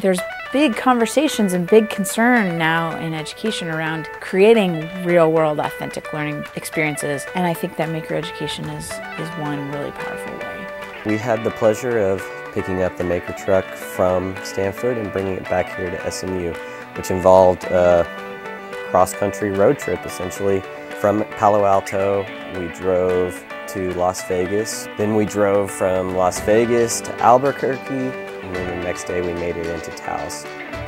There's big conversations and big concern now in education around creating real-world authentic learning experiences, and I think that maker education is one really powerful way. We had the pleasure of picking up the MakerTruck from Stanford and bringing it back here to SMU, which involved a cross-country road trip essentially. From Palo Alto, we drove to Las Vegas, then we drove from Las Vegas to Albuquerque, and then the next day we made it into Taos.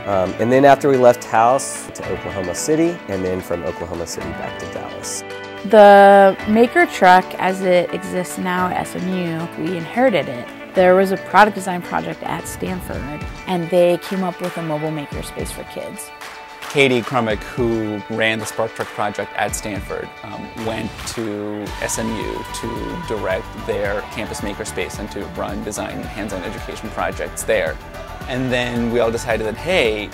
And then after we left Taos to Oklahoma City, and then from Oklahoma City back to Dallas. The MakerTruck, as it exists now at SMU, we inherited it. There was a product design project at Stanford, and they came up with a mobile makerspace for kids. Katie Crumick, who ran the SparkTruck project at Stanford, went to SMU to direct their campus makerspace and to run design and hands-on education projects there. And then we all decided that, hey,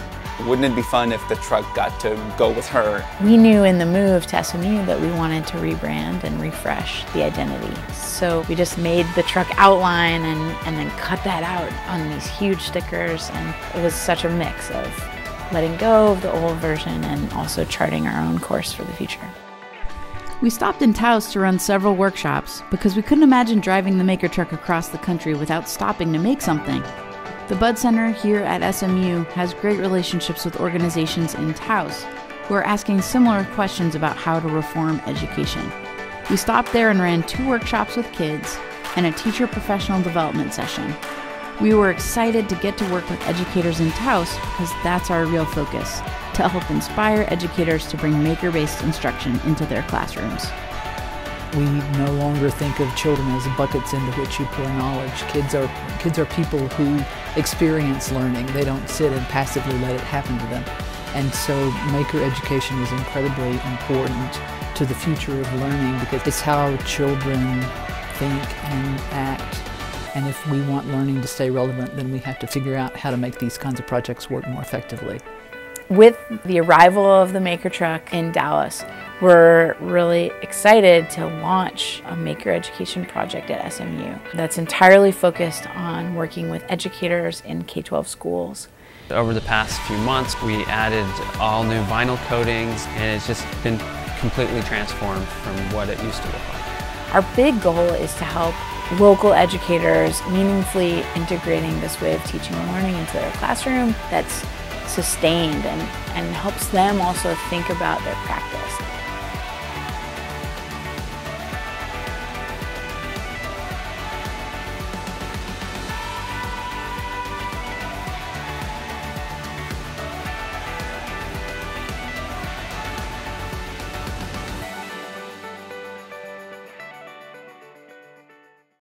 wouldn't it be fun if the truck got to go with her? We knew in the move to SMU that we wanted to rebrand and refresh the identity. So we just made the truck outline and then cut that out on these huge stickers, and it was such a mix of letting go of the old version and also charting our own course for the future. We stopped in Taos to run several workshops because we couldn't imagine driving the MakerTruck across the country without stopping to make something. The Bud Center here at SMU has great relationships with organizations in Taos who are asking similar questions about how to reform education. We stopped there and ran 2 workshops with kids and a teacher professional development session. We were excited to get to work with educators in Taos because that's our real focus, to help inspire educators to bring maker-based instruction into their classrooms. We no longer think of children as buckets into which you pour knowledge. Kids are people who experience learning. They don't sit and passively let it happen to them. And so maker education is incredibly important to the future of learning because it's how children think and act. And if we want learning to stay relevant, then we have to figure out how to make these kinds of projects work more effectively. With the arrival of the MakerTruck in Dallas, we're really excited to launch a maker education project at SMU that's entirely focused on working with educators in K-12 schools. Over the past few months, we added all new vinyl coatings, and it's just been completely transformed from what it used to look like. Our big goal is to help local educators meaningfully integrating this way of teaching and learning into their classroom that's sustained and helps them also think about their practice.